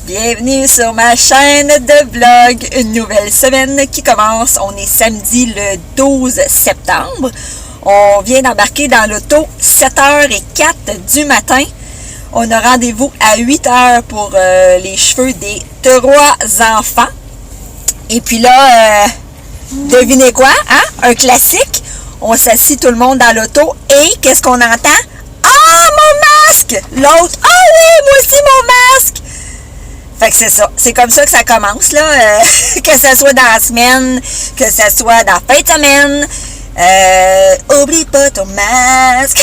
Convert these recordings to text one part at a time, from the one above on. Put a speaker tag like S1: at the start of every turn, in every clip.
S1: Bienvenue sur ma chaîne de vlog, une nouvelle semaine qui commence. On est samedi le 12 septembre. On vient d'embarquer dans l'auto 7h04 du matin. On a rendez-vous à 8h pour les cheveux des 3 enfants. Et puis là, devinez quoi, hein? Un classique. On s'assit tout le monde dans l'auto et qu'est-ce qu'on entend? Ah, mon masque! L'autre, ah oui, moi aussi mon masque! Fait que c'est ça. C'est comme ça que ça commence, là. Que ça soit dans la semaine, que ça soit dans la fin de semaine. Oublie pas ton masque.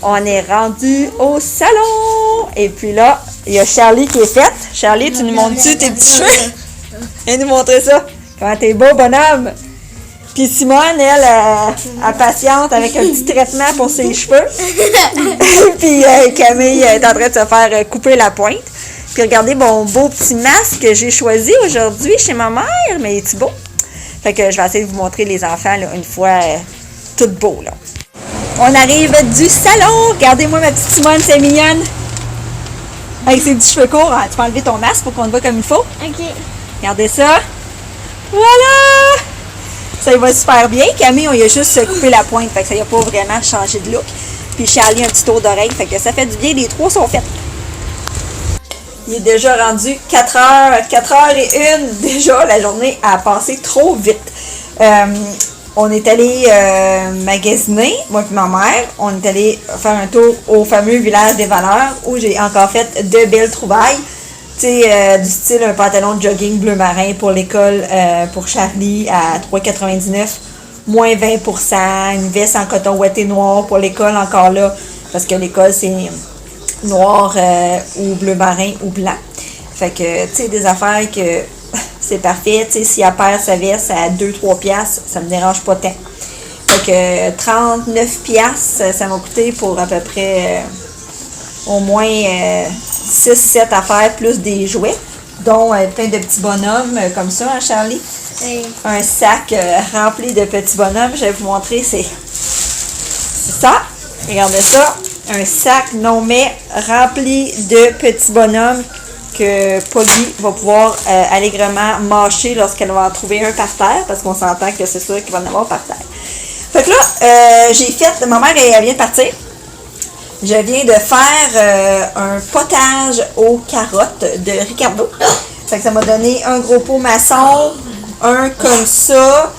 S1: On est rendu au salon. Et puis là, il y a Charlie qui est faite. Charlie, tu nous montres-tu tes petits cheveux? Viens nous montrer ça. Comment t'es beau, bonhomme. Puis Simone, elle patiente avec un petit traitement pour ses cheveux. Puis Camille est en train de se faire couper la pointe. Puis regardez mon beau petit masque que j'ai choisi aujourd'hui chez ma mère. Mais il est beau? Fait que je vais essayer de vous montrer les enfants là, une fois tout beau. Là. On arrive du salon. Regardez-moi ma petite Simone, c'est mignonne. Avec ses petits cheveux courts. Hein, tu peux enlever ton masque pour qu'on te voit comme il faut.
S2: OK.
S1: Regardez ça. Voilà! Ça va super bien. Camille, on y a juste coupé la pointe. Fait que ça n'a pas vraiment changé de look. Puis Charlie, un petit tour d'oreille. Fait que ça fait du bien. Les 3 sont faits. Il est déjà rendu 4h, 4h01. Déjà, la journée a passé trop vite. On est allé magasiner, moi et ma mère. On est allé faire un tour au fameux village des valeurs où j'ai encore fait de belles trouvailles. Tu sais, du style un pantalon de jogging bleu marin pour l'école pour Charlie à 3,99, moins 20%, une veste en coton ouaté noir pour l'école encore là, parce que l'école c'est noir ou bleu marin ou blanc. Fait que, tu sais, des affaires que c'est parfait. Tu sais, si elle perd sa veste à 2-3 piastres, ça me dérange pas tant. Fait que 39 piastres, ça m'a coûté pour à peu près au moins 6-7 affaires plus des jouets, dont plein de petits bonhommes comme ça, hein, Charlie?
S2: Oui.
S1: Un sac rempli de petits bonhommes. Je vais vous montrer, c'est ça. Regardez ça. Un sac nommé rempli de petits bonhommes que Polly va pouvoir allègrement mâcher lorsqu'elle va en trouver un par terre, parce qu'on s'entend que c'est sûr qu'il va en avoir par terre. Fait que là, j'ai fait, ma mère elle vient de partir. Je viens de faire un potage aux carottes de Ricardo. Fait que ça m'a donné un gros pot maçon, un comme ça,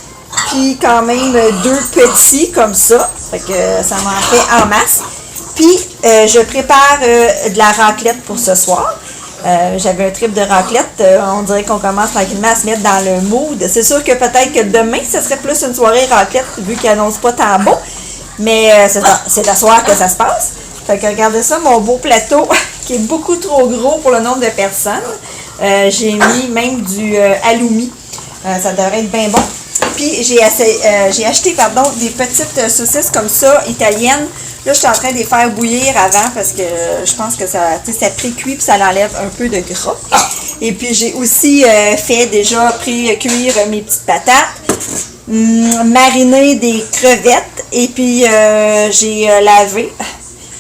S1: puis quand même 2 petits comme ça. Fait que ça m'en fait en masse. Puis je prépare de la raclette pour ce soir. J'avais un trip de raclette. On dirait qu'on commence tranquillement à se mettre dans le mood. C'est sûr que peut-être que demain, ce serait plus une soirée raclette vu qu'elle n'annonce pas tant beau. Mais c'est la soirée que ça se passe. Fait que regardez ça, mon beau plateau qui est beaucoup trop gros pour le nombre de personnes. J'ai mis même du halloumi. Ça devrait être bien bon. Puis j'ai acheté des petites saucisses comme ça, italiennes. Là, je suis en train de les faire bouillir avant parce que je pense que ça pré-cuit puis ça l'enlève un peu de gras. Et puis j'ai aussi déjà pré-cuire mes petites patates, mariner des crevettes et puis j'ai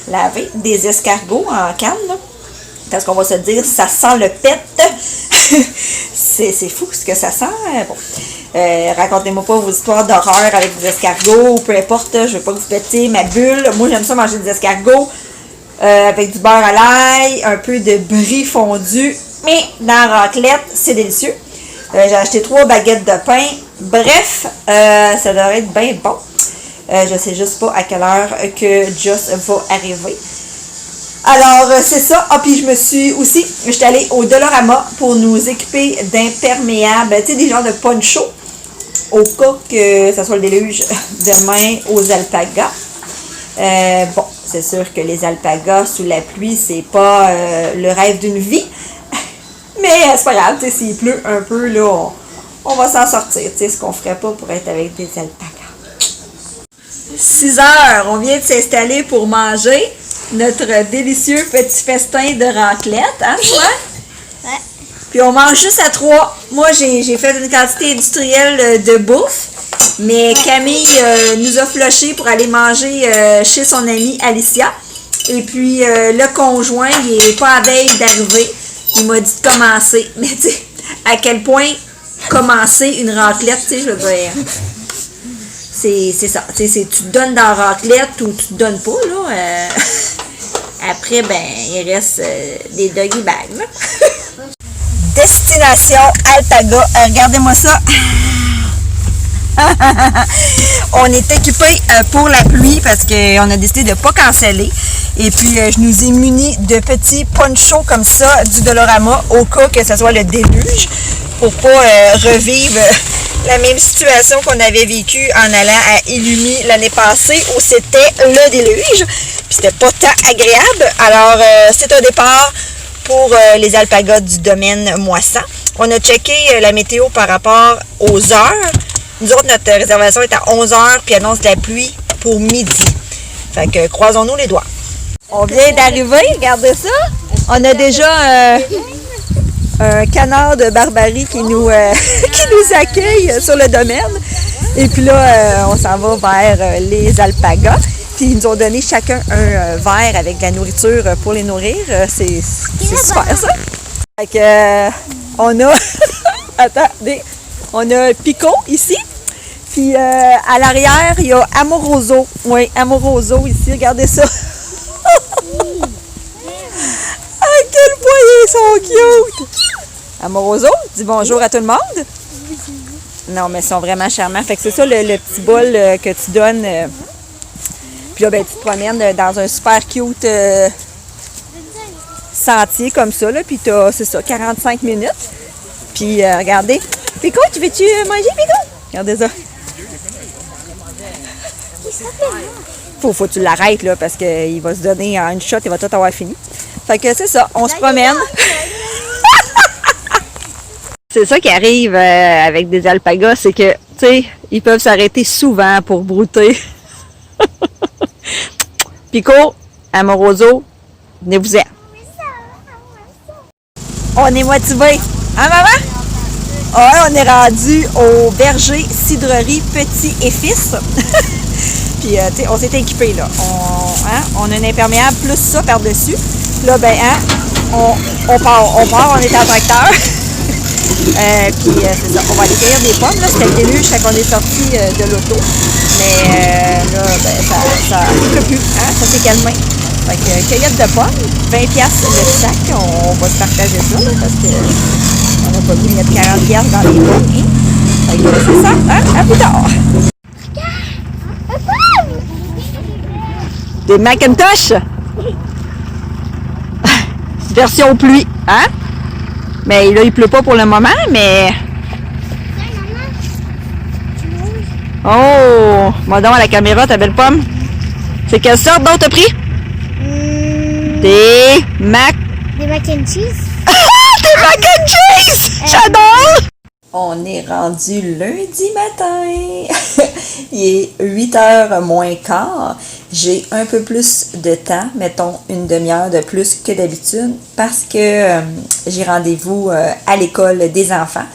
S1: lavé des escargots en canne, là. Parce qu'on va se dire, ça sent le pet. c'est fou ce que ça sent. Bon. Racontez-moi pas vos histoires d'horreur avec des escargots ou peu importe. Je veux pas que vous pétiez ma bulle. Moi, j'aime ça manger des escargots avec du beurre à l'ail, un peu de brie fondu. Mais dans la raclette, c'est délicieux. J'ai acheté 3 baguettes de pain. Bref, ça devrait être bien bon. Je sais juste pas à quelle heure que Joss va arriver. Alors, c'est ça. Ah, puis je suis allée au Dollarama pour nous équiper d'imperméables, tu sais, des genres de poncho, au cas que ça soit le déluge demain aux alpagas. Bon, c'est sûr que les alpagas sous la pluie, c'est pas le rêve d'une vie. Mais c'est pas grave, tu sais, s'il pleut un peu, là, on va s'en sortir. Tu sais, ce qu'on ferait pas pour être avec des alpagas. 6 heures, on vient de s'installer pour manger notre délicieux petit festin de raclette, hein, toi?
S2: Ouais.
S1: Puis on mange juste à 3. Moi, j'ai fait une quantité industrielle de bouffe, mais Camille nous a flushé pour aller manger chez son amie Alicia. Et puis, le conjoint, il est pas à veille d'arriver. Il m'a dit de commencer. Mais tu sais, à quel point commencer une raclette, tu sais, je veux dire... C'est ça. Tu te donnes dans la raclette ou tu te donnes pas, là. Après, ben, il reste des doggy bags, là. Destination Alpaga. Regardez-moi ça. On est équipé pour la pluie parce qu'on a décidé de ne pas canceller. Et puis, je nous ai munis de petits ponchos comme ça du Dolorama au cas que ce soit le déluge pour pas revivre la même situation qu'on avait vécue en allant à Illumi l'année passée où c'était le déluge. Puis c'était pas tant agréable. Alors, c'est un départ pour les alpagas du domaine Moissan. On a checké la météo par rapport aux heures. Nous autres, notre réservation est à 11 heures, puis annonce de la pluie pour midi. Fait que croisons-nous les doigts. On vient d'arriver, regardez ça. On a déjà un canard de Barbarie qui nous accueille sur le domaine. Et puis là, on s'en va vers les alpagas. Puis ils nous ont donné chacun un verre avec de la nourriture pour les nourrir. C'est super ça. Fait que on a attendez, on a Pico ici. Puis à l'arrière, il y a Amoroso. Oui, Amoroso ici, regardez ça. À quel point ils sont cute! Amoroso, dis bonjour à tout le monde. Non, mais ils sont vraiment charmants. Fait que c'est ça le petit bol que tu donnes. Puis là, ben, tu te promènes dans un super cute sentier comme ça. Là, puis tu as, c'est ça, 45 minutes. Puis regardez. Pico, tu veux-tu manger, Pico? Regardez ça. Faut que tu l'arrêtes là parce qu'il va se donner en une shot, il va tout avoir fini. Fait que c'est ça, on se promène. C'est ça qui arrive avec des alpagas, c'est que, tu sais, ils peuvent s'arrêter souvent pour brouter. Pico, Amoroso, venez-vous-en. On est motivés. Hein, maman? Ouais, on est rendu au berger cidrerie Petit et Fils. Puis, tu sais, on s'est équipés, là. On a un imperméable plus ça par-dessus. Là, ben, on part, on est en tracteur. Puis, c'est ça, on va aller cueillir des pommes, là. C'était le déluge quand on est sorti de l'auto. Mais, là, ben, ça ne pleut plus, hein. Ça s'est calmé. Fait que, cueillette de pommes, 20$ le sac. On va se partager ça, là, parce que on n'a pas voulu mettre 40$ dans les pommes. Hein. Fait que, c'est ça, hein. À plus tard. Des Macintosh! Version pluie, hein? Mais là, il pleut pas pour le moment, mais... Oh! Moi donc à la caméra, ta belle pomme. C'est quelle sorte d'autre t'as pris? Des mac and cheese. Des mac and cheese! J'adore! On est rendu lundi matin. Il est 8h moins quart. J'ai un peu plus de temps, mettons une demi-heure de plus que d'habitude, parce que j'ai rendez-vous à l'école des enfants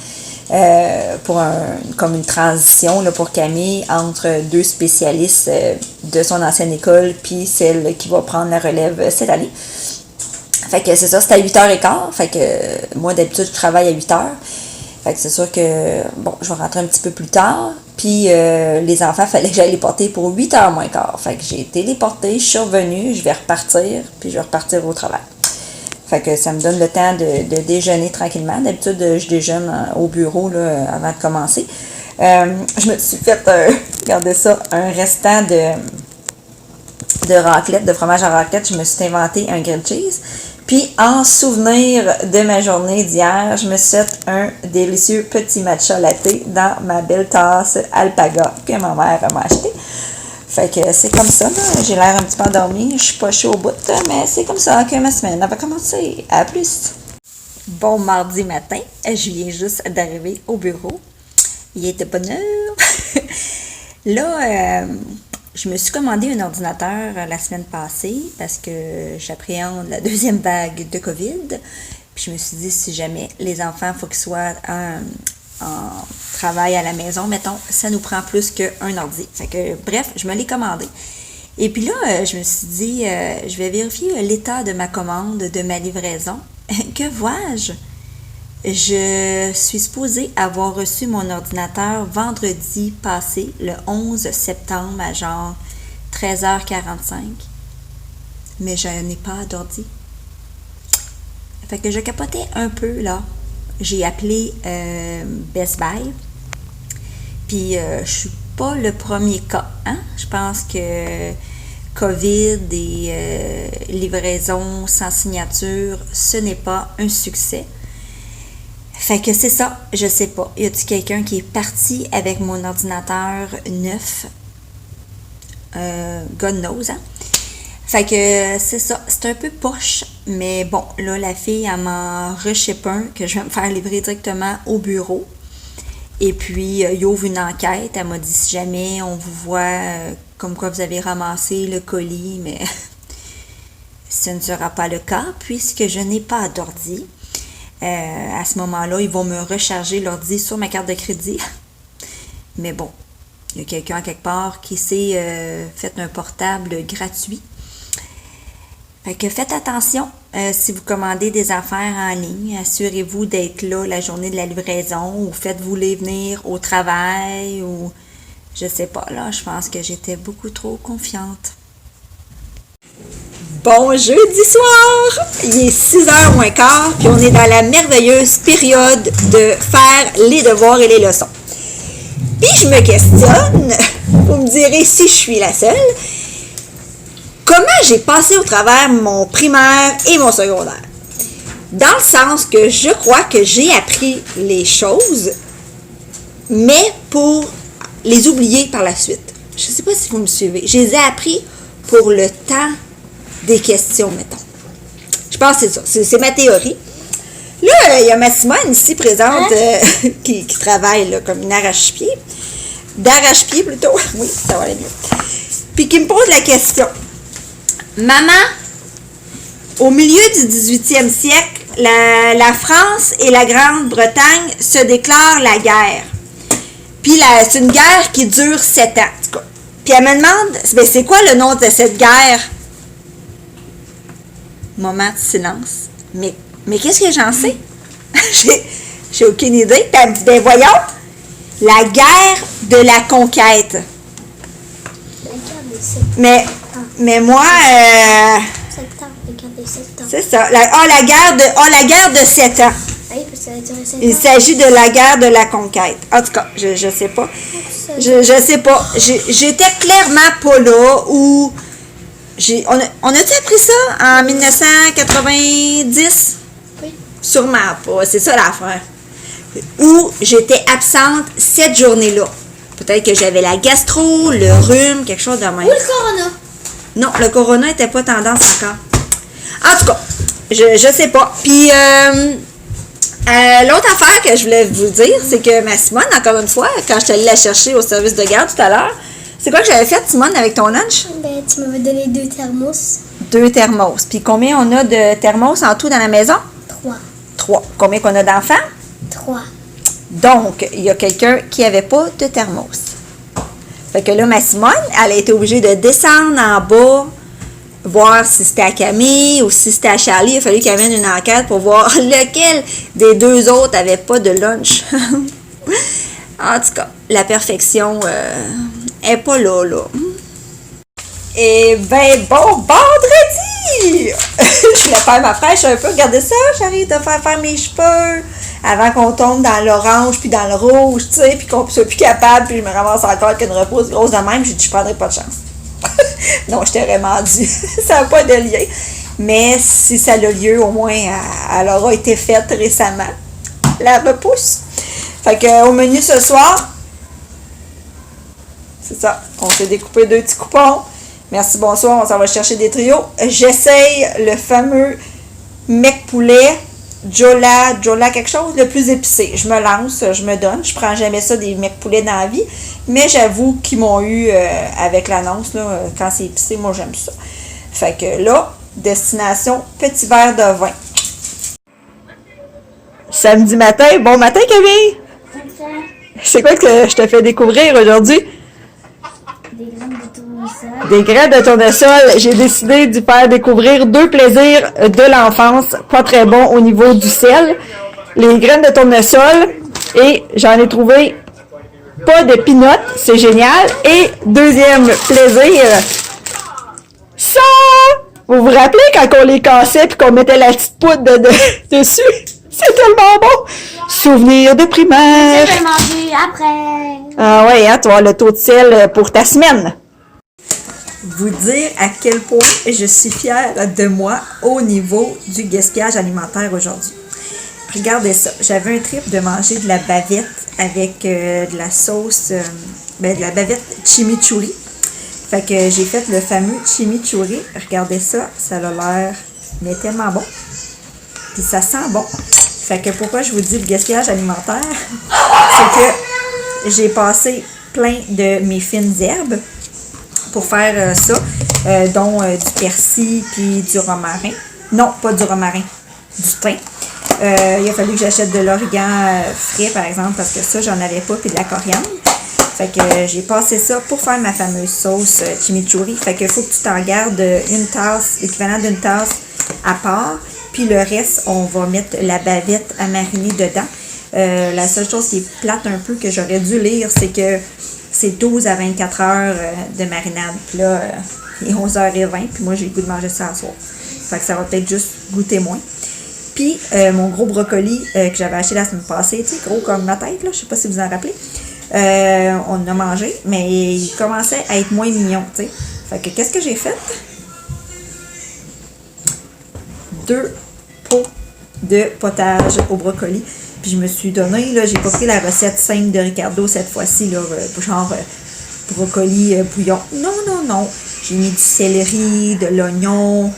S1: pour comme une transition là, pour Camille entre deux spécialistes de son ancienne école puis celle qui va prendre la relève cette année. Fait que c'est ça, c'est à 8h15. Fait que moi d'habitude je travaille à 8h. Fait que c'est sûr que, bon, je vais rentrer un petit peu plus tard. Puis les enfants, il fallait que j'aille les porter pour 8h moins quart. Fait que j'ai été les porter, je suis revenue, je vais repartir, puis je vais repartir au travail. Fait que ça me donne le temps de déjeuner tranquillement. D'habitude, je déjeune au bureau là, avant de commencer. Je me suis fait, regardez ça, un restant de raclette, de fromage à raclette. Je me suis inventé un grilled cheese. Puis, en souvenir de ma journée d'hier, je me suis fait un délicieux petit matcha latte dans ma belle tasse Alpaga que ma mère m'a acheté. Fait que c'est comme ça, là. J'ai l'air un petit peu endormie. Je suis pas chaud au bout, mais c'est comme ça que ma semaine va commencer. À plus! Bon mardi matin, je viens juste d'arriver au bureau. Il est de bonne heure. Là, je me suis commandé un ordinateur la semaine passée parce que j'appréhende la deuxième vague de COVID. Puis je me suis dit, si jamais les enfants, il faut qu'ils soient en travail à la maison, mettons, ça nous prend plus qu'un ordi. Fait que, bref, je me l'ai commandé. Et puis là, je me suis dit, je vais vérifier l'état de ma commande, de ma livraison. Que vois-je? Je suis supposée avoir reçu mon ordinateur vendredi passé, le 11 septembre, à genre 13h45. Mais je n'ai pas d'ordi. Fait que je capotais un peu, là. J'ai appelé Best Buy. Puis, je suis pas le premier cas, hein? Je pense que COVID et livraison sans signature, ce n'est pas un succès. Fait que c'est ça, je sais pas. Y a-t-il quelqu'un qui est parti avec mon ordinateur neuf? God knows, hein? Fait que c'est ça, c'est un peu poche, mais bon, là, la fille, elle m'en rechip un que je vais me faire livrer directement au bureau. Et puis, il ouvre une enquête. Elle m'a dit si jamais on vous voit comme quoi vous avez ramassé le colis, mais ce ne sera pas le cas puisque je n'ai pas d'ordi. À ce moment-là, ils vont me recharger l'ordi sur ma carte de crédit. Mais bon, il y a quelqu'un quelque part qui s'est fait un portable gratuit. Fait que faites attention si vous commandez des affaires en ligne. Assurez-vous d'être là la journée de la livraison ou faites-vous les venir au travail ou je sais pas. Là, je pense que j'étais beaucoup trop confiante. Bon jeudi soir! Il est 6h moins quart, puis on est dans la merveilleuse période de faire les devoirs et les leçons. Puis je me questionne, vous me direz si je suis la seule, comment j'ai passé au travers mon primaire et mon secondaire? Dans le sens que je crois que j'ai appris les choses, mais pour les oublier par la suite. Je ne sais pas si vous me suivez. Je les ai appris pour le temps des questions, mettons. Je pense que c'est ça. C'est ma théorie. Là, il y a ma Simone ici présente qui travaille là, comme une arrache-pied. D'arrache-pied plutôt. Oui, ça va aller mieux. Puis qui me pose la question. Maman, au milieu du 18e siècle, la France et la Grande-Bretagne se déclarent la guerre. Puis c'est une guerre qui dure 7 ans. En tout cas. Puis elle me demande, c'est quoi le nom de cette guerre? Moment de silence. Mais qu'est-ce que j'en sais? J'ai aucune idée. Puis elle me dit, ben voyons, la guerre de la conquête.
S2: La guerre de 7 ans.
S1: Mais moi,
S2: 7 ans, la guerre de 7 ans.
S1: c'est ça. La guerre de 7 ans.
S2: Oui, parce que ça a duré 7 ans.
S1: Il s'agit de la guerre de la conquête. En tout cas, je sais pas. Je sais pas. J'étais clairement pas là où... On a-tu appris ça en 1990?
S2: Oui.
S1: Sûrement pas. C'est ça l'affaire. Où j'étais absente cette journée-là. Peut-être que j'avais la gastro, le rhume, quelque chose de même.
S2: Ou le corona.
S1: Non, le corona n'était pas tendance encore. En tout cas, je sais pas. Puis, l'autre affaire que je voulais vous dire, c'est que ma Simone, encore une fois, quand je suis allée la chercher au service de garde tout à l'heure, c'est quoi que j'avais fait, Simone, avec ton lunch?
S2: Ben, tu m'avais donné 2 thermos.
S1: 2 thermos. Puis combien on a de thermos en tout dans la maison?
S2: 3.
S1: 3. Combien qu'on a d'enfants?
S2: 3.
S1: Donc, il y a quelqu'un qui n'avait pas de thermos. Fait que là, ma Simone, elle a été obligée de descendre en bas, voir si c'était à Camille ou si c'était à Charlie. Il a fallu qu'elle mène une enquête pour voir lequel des 2 autres n'avait pas de lunch. En tout cas, la perfection est pas là. Et ben bon, vendredi! Je voulais faire ma fraîche un peu. Regardez ça, j'arrive de faire mes cheveux avant qu'on tombe dans l'orange puis dans le rouge, tu sais, puis qu'on ne soit plus capable, puis je me ramasse encore avec une repose grosse de même. J'ai dit, je prendrai pas de chance. Non, je t'ai vraiment dit. Ça n'a pas de lien. Mais si ça a lieu, au moins, elle aura été faite récemment. La repousse. Fait que au menu ce soir, c'est ça. On s'est découpé 2 petits coupons. Merci, bonsoir. On s'en va chercher des trios. J'essaye le fameux mec poulet, Jola quelque chose, le plus épicé. Je me lance, je me donne. Je prends jamais ça des mecs poulets dans la vie. Mais j'avoue qu'ils m'ont eu avec l'annonce, là, quand c'est épicé, moi j'aime ça. Fait que là, destination petit verre de vin. Samedi matin. Bon matin, Camille! C'est quoi que je te fais découvrir aujourd'hui?
S2: Des graines de tournesol. tournesol.
S1: Des graines de tournesol. J'ai décidé de faire découvrir 2 plaisirs de l'enfance, pas très bons au niveau du sel. Les graines de tournesol, et j'en ai trouvé pas de peanuts, c'est génial. Et deuxième plaisir, ça! Vous vous rappelez quand on les cassait puis qu'on mettait la petite poudre dessus? C'est tellement bon! Souvenir de primaire!
S2: Je vais manger après.
S1: Ah ouais, hein, tu vas avoir le taux de sel pour ta semaine. Vous dire à quel point je suis fière de moi au niveau du gaspillage alimentaire aujourd'hui. Regardez ça, j'avais un trip de manger de la bavette avec de la sauce, de la bavette chimichurri. Fait que j'ai fait le fameux chimichurri. Regardez ça, ça a l'air mais tellement bon. Puis ça sent bon. Fait que pourquoi je vous dis le gaspillage alimentaire, c'est que j'ai passé plein de mes fines herbes pour faire ça, dont du persil puis du romarin. Non, pas du romarin, du thym. Il a fallu que j'achète de l'origan frais, par exemple, parce que ça, j'en avais pas, puis de la coriandre. Fait que j'ai passé ça pour faire ma fameuse sauce chimichurri. Fait que faut que tu t'en gardes une tasse, l'équivalent d'une tasse à part. Puis le reste, on va mettre la bavette à mariner dedans. La seule chose qui est plate un peu, que j'aurais dû lire, c'est que c'est 12 à 24 heures de marinade. Puis là, il est 11h20, puis moi, j'ai le goût de manger ça à soir. Fait que ça va peut-être juste goûter moins. Puis, mon gros brocoli que j'avais acheté la semaine passée, tu sais, gros comme ma tête, là, je sais pas si vous en rappelez. On en a mangé, mais il commençait à être moins mignon, tu sais. Fait que qu'est-ce que j'ai fait? 2 pots de potage au brocoli. Puis je me suis donné, là, j'ai pas pris la recette simple de Ricardo cette fois-ci, là, genre brocoli bouillon. Non, non, non. J'ai mis du céleri, de l'oignon.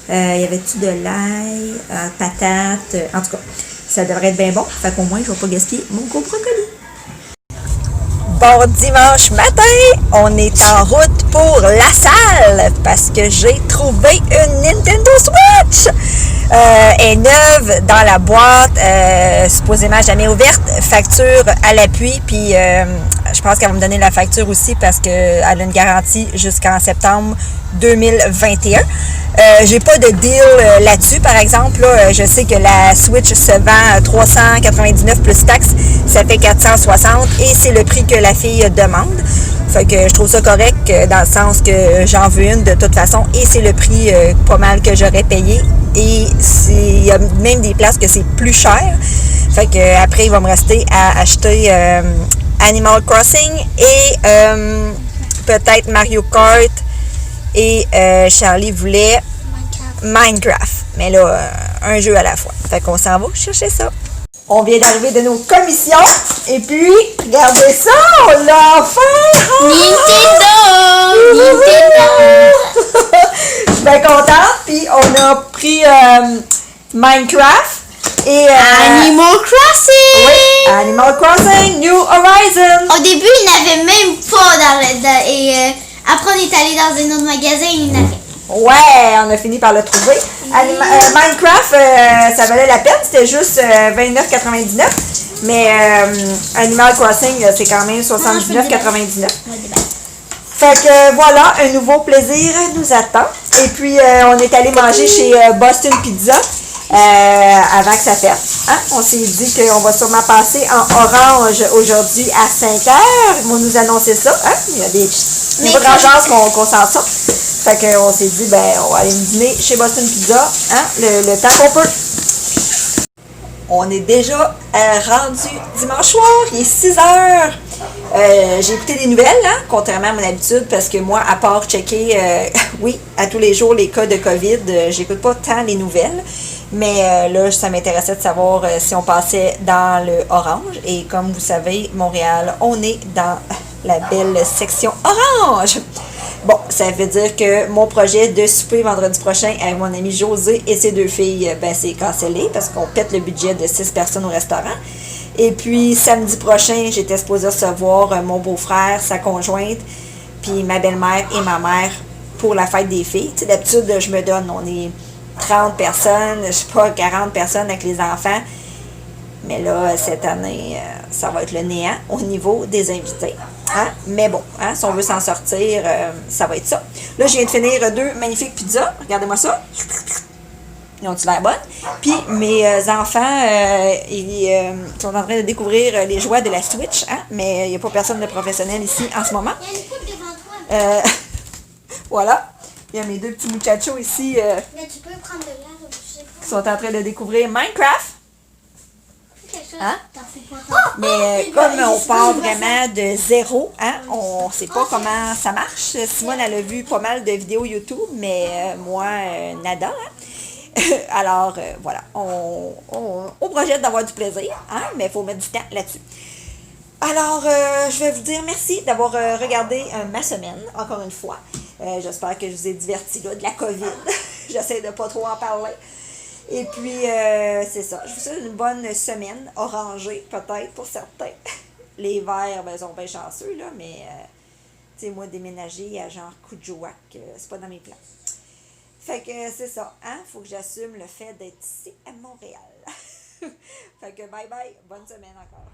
S1: Y avait-tu de l'ail, patates, en tout cas, ça devrait être bien bon. Fait qu'au moins, je vais pas gaspiller mon gros brocoli. Bon dimanche matin, on est en route pour la salle parce que j'ai trouvé une Nintendo Switch. Elle est neuve dans la boîte, supposément jamais ouverte, facture à l'appui, puis je pense qu'elle va me donner la facture aussi parce qu'elle a une garantie jusqu'en septembre 2021. J'ai pas de deal là-dessus, par exemple. Là, je sais que la Switch se vend à 399 plus taxes, ça fait 460 et c'est le prix que la fille demande. Fait que je trouve ça correct dans le sens que j'en veux une de toute façon et c'est le prix pas mal que j'aurais payé. Et il y a même des places que c'est plus cher. Fait que après il va me rester à acheter Animal Crossing et peut-être Mario Kart. Et Charlie voulait Minecraft. Mais là, un jeu à la fois. Fait qu'on s'en va chercher ça. On vient d'arriver de nos commissions. Et puis, regardez ça, on l'a enfin!
S2: Nintendo!
S1: Je suis bien contente. Puis, on a pris Minecraft et...
S2: Animal Crossing!
S1: Oui, Animal Crossing, New Horizons.
S2: Au début, il n'avait même pas et après, on est allé dans un autre magasin et il n'avait.
S1: Ouais, on a fini par le trouver. Minecraft, ça valait la peine, c'était juste 29,99. Mais Animal Crossing, c'est quand même 79,99. Fait que voilà, un nouveau plaisir nous attend. Et puis, on est allé manger chez Boston Pizza avant que ça ferme. Hein? On s'est dit qu'on va sûrement passer en orange aujourd'hui à 5h. Ils vont nous annoncer ça. Hein? Il y a des grandes chances qu'on s'en sorte. Fait qu'on s'est dit, ben, on va aller dîner chez Boston Pizza, hein, le temps qu'on peut. On est déjà rendu dimanche soir, il est 6h. J'ai écouté des nouvelles, hein, contrairement à mon habitude, parce que moi, à part checker, oui, à tous les jours, les cas de COVID, j'écoute pas tant les nouvelles. Mais là, ça m'intéressait de savoir si on passait dans le orange. Et comme vous savez, Montréal, on est dans la belle section orange. Bon, ça veut dire que mon projet de souper vendredi prochain avec mon ami José et ses 2 filles, ben c'est cancellé parce qu'on pète le budget de 6 personnes au restaurant. Et puis, samedi prochain, j'étais supposée recevoir mon beau-frère, sa conjointe, puis ma belle-mère et ma mère pour la fête des filles. Tu sais, d'habitude, je me donne, on est 30 personnes, je sais pas, 40 personnes avec les enfants. Mais là, cette année, ça va être le néant au niveau des invités. Hein? Mais bon, hein, si on veut s'en sortir, ça va être ça. Là, je viens de finir 2 magnifiques pizzas. Regardez-moi ça. Ils ont-tu l'air bonnes? Puis mes enfants, ils sont en train de découvrir les joies de la Switch, hein? Mais il n'y a pas personne de professionnel ici en ce moment.
S2: Il y a une coupe devant toi.
S1: Voilà. Il y a mes 2 petits muchachos ici
S2: Mais tu peux prendre de l'air, je sais pas.
S1: qui sont en train de découvrir Minecraft.
S2: Quelque chose.
S1: Hein?
S2: T'en fais pas.
S1: Mais comme on part vraiment de zéro, hein, on ne sait pas comment ça marche. Simone, elle a vu pas mal de vidéos YouTube, mais moi, nada. Hein. Alors, voilà, on projette d'avoir du plaisir, hein, mais il faut mettre du temps là-dessus. Alors, je vais vous dire merci d'avoir regardé ma semaine, encore une fois. J'espère que je vous ai diverti là, de la COVID. J'essaie de ne pas trop en parler. Et puis, c'est ça. Je vous souhaite une bonne semaine, orangée peut-être pour certains. Les verts, ben, sont bien chanceux, là, mais, tu sais, moi, déménager à genre Coudjouac, c'est pas dans mes plans. Fait que c'est ça, hein? Faut que j'assume le fait d'être ici à Montréal. Fait que bye bye, bonne semaine encore.